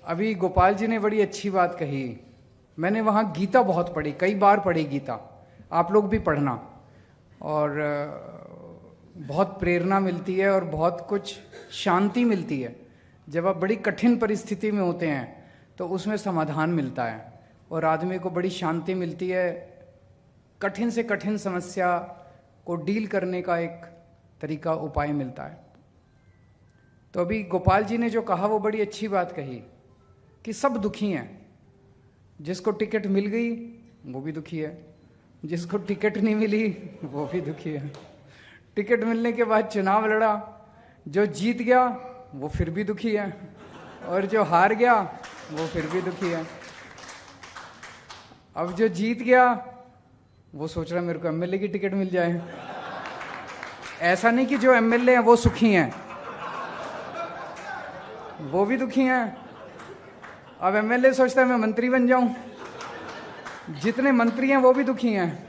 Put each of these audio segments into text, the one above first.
अभी गोपाल जी ने बड़ी अच्छी बात कही। मैंने वहाँ गीता बहुत पढ़ी, कई बार पढ़ी गीता, आप लोग भी पढ़ना। और बहुत प्रेरणा मिलती है और बहुत कुछ शांति मिलती है। जब आप बड़ी कठिन परिस्थिति में होते हैं तो उसमें समाधान मिलता है और आदमी को बड़ी शांति मिलती है। कठिन से कठिन समस्या को डील करने का एक तरीका, उपाय मिलता है। तो अभी गोपाल जी ने जो कहा वो बड़ी अच्छी बात कही कि सब दुखी हैं। जिसको टिकट मिल गई वो भी दुखी है, जिसको टिकट नहीं मिली वो भी दुखी है। टिकट मिलने के बाद चुनाव लड़ा, जो जीत गया वो फिर भी दुखी है, और जो हार गया वो फिर भी दुखी है। अब जो जीत गया वो सोच रहा है मेरे को एमएलए की टिकट मिल जाए। ऐसा नहीं कि जो एमएलए हैं वो सुखी हैं, वो भी दुखी हैं। अब एमएलए सोचता है मैं मंत्री बन जाऊं, जितने मंत्री हैं वो भी दुखी हैं।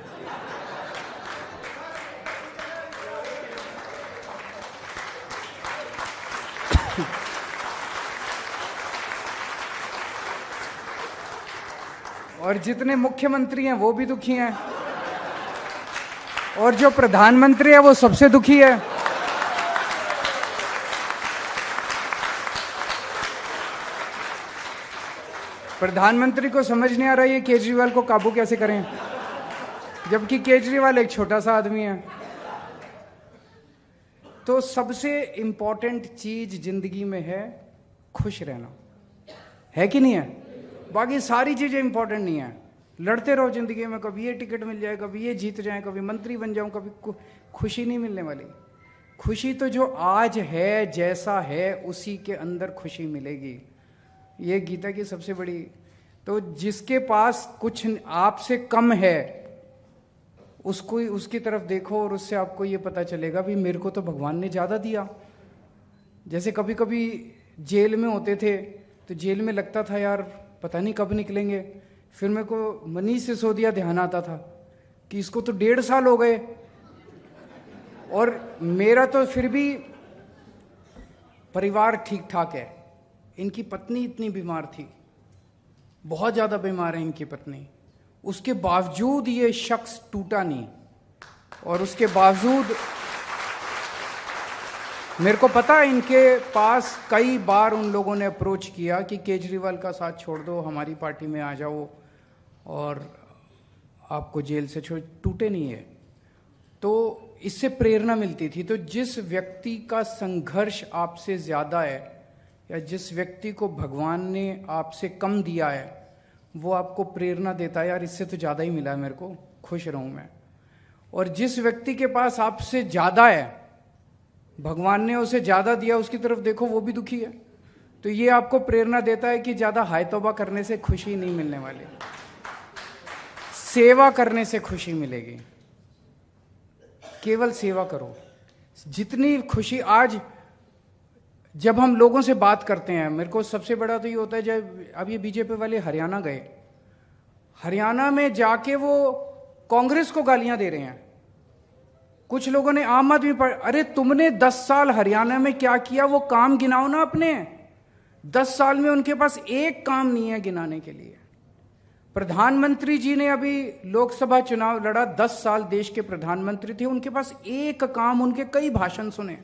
और जितने मुख्यमंत्री हैं वो भी दुखी हैं, और जो प्रधानमंत्री है वो सबसे दुखी है। प्रधानमंत्री को समझ नहीं आ रहा है केजरीवाल को काबू कैसे करें, जबकि केजरीवाल एक छोटा सा आदमी है। तो सबसे इंपॉर्टेंट चीज जिंदगी में है खुश रहना, है कि नहीं है? बाकी सारी चीजें इंपॉर्टेंट नहीं है। लड़ते रहो जिंदगी में, कभी ये टिकट मिल जाए, कभी ये जीत जाए, कभी मंत्री बन जाऊं, कभी खुशी नहीं मिलने वाली। खुशी तो जो आज है, जैसा है उसी के अंदर खुशी मिलेगी। ये गीता की सबसे बड़ी। तो जिसके पास कुछ आपसे कम है उसको, उसकी तरफ देखो और उससे आपको ये पता चलेगा भी मेरे को तो भगवान ने ज्यादा दिया। जैसे कभी कभी जेल में होते थे तो जेल में लगता था यार पता नहीं कब निकलेंगे। फिर मेरे को मनीष सिसोदिया ध्यान आता था कि इसको तो 1.5 साल हो गए, और मेरा तो फिर भी परिवार ठीक ठाक है। इनकी पत्नी इतनी बीमार थी, बहुत ज्यादा बीमार है इनकी पत्नी, उसके बावजूद ये शख्स टूटा नहीं। और उसके बावजूद मेरे को पता है इनके पास कई बार उन लोगों ने अप्रोच किया कि केजरीवाल का साथ छोड़ दो, हमारी पार्टी में आ जाओ और आपको जेल से छोड़, टूटे नहीं है। तो इससे प्रेरणा मिलती थी। तो जिस व्यक्ति का संघर्ष आपसे ज्यादा है या जिस व्यक्ति को भगवान ने आपसे कम दिया है वो आपको प्रेरणा देता है, यार इससे तो ज्यादा ही मिला है मेरे को, खुश रहूं मैं। और जिस व्यक्ति के पास आपसे ज्यादा है, भगवान ने उसे ज्यादा दिया, उसकी तरफ देखो वो भी दुखी है। तो ये आपको प्रेरणा देता है कि ज्यादा हाय तौबा करने से खुशी नहीं मिलने वाली, सेवा करने से खुशी मिलेगी। केवल सेवा करो। जितनी खुशी आज जब हम लोगों से बात करते हैं, मेरे को सबसे बड़ा तो ये होता है जब अब ये बीजेपी वाले हरियाणा गए, हरियाणा में जाके वो कांग्रेस को गालियां दे रहे हैं। कुछ लोगों ने आम आदमी पर, अरे तुमने 10 साल हरियाणा में क्या किया वो काम गिनाओ ना अपने। 10 साल में उनके पास एक काम नहीं है गिनाने के लिए। प्रधानमंत्री जी ने अभी लोकसभा चुनाव लड़ा, 10 साल देश के प्रधानमंत्री थे, उनके पास एक काम, उनके कई भाषण सुने।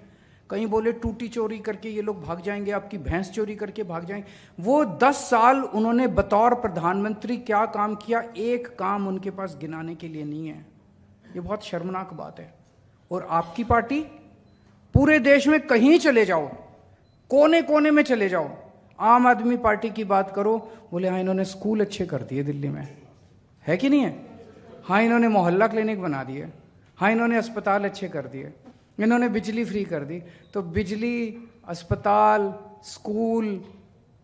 कहीं बोले टूटी चोरी करके ये लोग भाग जाएंगे, आपकी भैंस चोरी करके भाग जाएंगे। वो 10 साल उन्होंने बतौर प्रधानमंत्री क्या काम किया, एक काम उनके पास गिनाने के लिए नहीं है। ये बहुत शर्मनाक बात है। और आपकी पार्टी, पूरे देश में कहीं चले जाओ, कोने कोने में चले जाओ, आम आदमी पार्टी की बात करो, बोले हाँ इन्होंने स्कूल अच्छे कर दिए दिल्ली में, है कि नहीं है? हाँ इन्होंने मोहल्ला क्लिनिक बना दिए, हाँ इन्होंने अस्पताल अच्छे कर दिए, इन्होंने बिजली फ्री कर दी। तो बिजली, अस्पताल, स्कूल,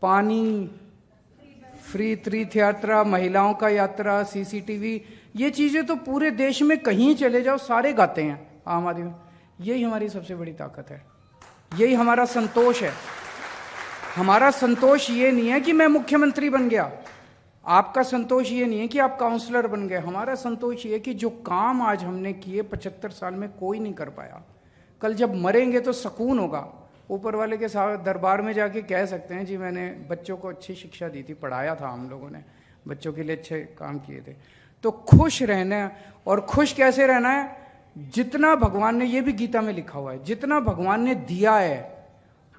पानी, फ्री तीर्थ यात्रा, महिलाओं का यात्रा, सीसीटीवी, ये चीजें तो पूरे देश में कहीं चले जाओ सारे गाते हैं आम आदमी। यही हमारी सबसे बड़ी ताकत है, यही हमारा संतोष है। हमारा संतोष ये नहीं है कि मैं मुख्यमंत्री बन गया, आपका संतोष ये नहीं है कि आप काउंसलर बन गए। हमारा संतोष ये है कि जो काम आज हमने किए 75 साल में कोई नहीं कर पाया, कल जब मरेंगे तो सुकून होगा, ऊपर वाले के साथ दरबार में जाके कह सकते हैं जी मैंने बच्चों को अच्छी शिक्षा दी थी, पढ़ाया था, हम लोगों ने बच्चों के लिए अच्छे काम किए थे। तो खुश रहना, और खुश कैसे रहना है? जितना भगवान ने, ये भी गीता में लिखा हुआ है, जितना भगवान ने दिया है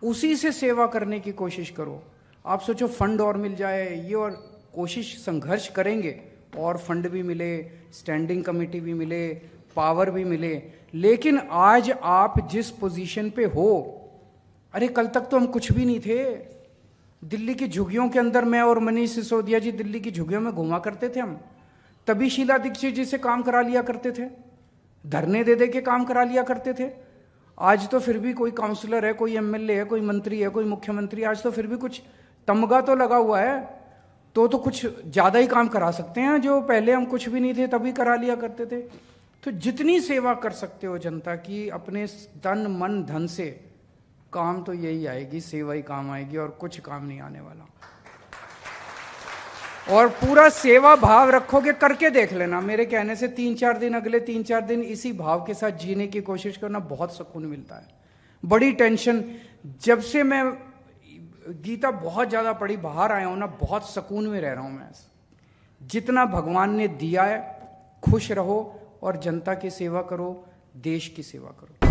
उसी से सेवा करने की कोशिश करो। आप सोचो फंड और मिल जाए ये, और कोशिश संघर्ष करेंगे और फंड भी मिले, स्टैंडिंग कमेटी भी मिले, पावर भी मिले, लेकिन आज आप जिस पोजीशन पे हो, अरे कल तक तो हम कुछ भी नहीं थे। दिल्ली की झुग्गियों के अंदर मैं और मनीष सिसोदिया जी दिल्ली की झुग्गियों में घुमा करते थे हम, तभी शीला दीक्षित जी से काम करा लिया करते थे, धरने दे दे के काम करा लिया करते थे। आज तो फिर भी कोई काउंसलर है, कोई एमएलए है, कोई मंत्री है, कोई मुख्यमंत्री, आज तो फिर भी कुछ तमगा तो लगा हुआ है, तो कुछ ज्यादा ही काम करा सकते हैं, जो पहले हम कुछ भी नहीं थे तभी करा लिया करते थे। तो जितनी सेवा कर सकते हो जनता की अपने तन मन धन से, काम तो यही आएगी, सेवा ही काम आएगी और कुछ काम नहीं आने वाला। और पूरा सेवा भाव रखोगे, करके देख लेना, मेरे कहने से 3-4 दिन, अगले 3-4 दिन इसी भाव के साथ जीने की कोशिश करना, बहुत सुकून मिलता है। बड़ी टेंशन, जब से मैं गीता बहुत ज्यादा पढ़ी, बाहर आया हूं ना, बहुत सुकून में रह रहा हूं मैं। जितना भगवान ने दिया है खुश रहो और जनता की सेवा करो, देश की सेवा करो।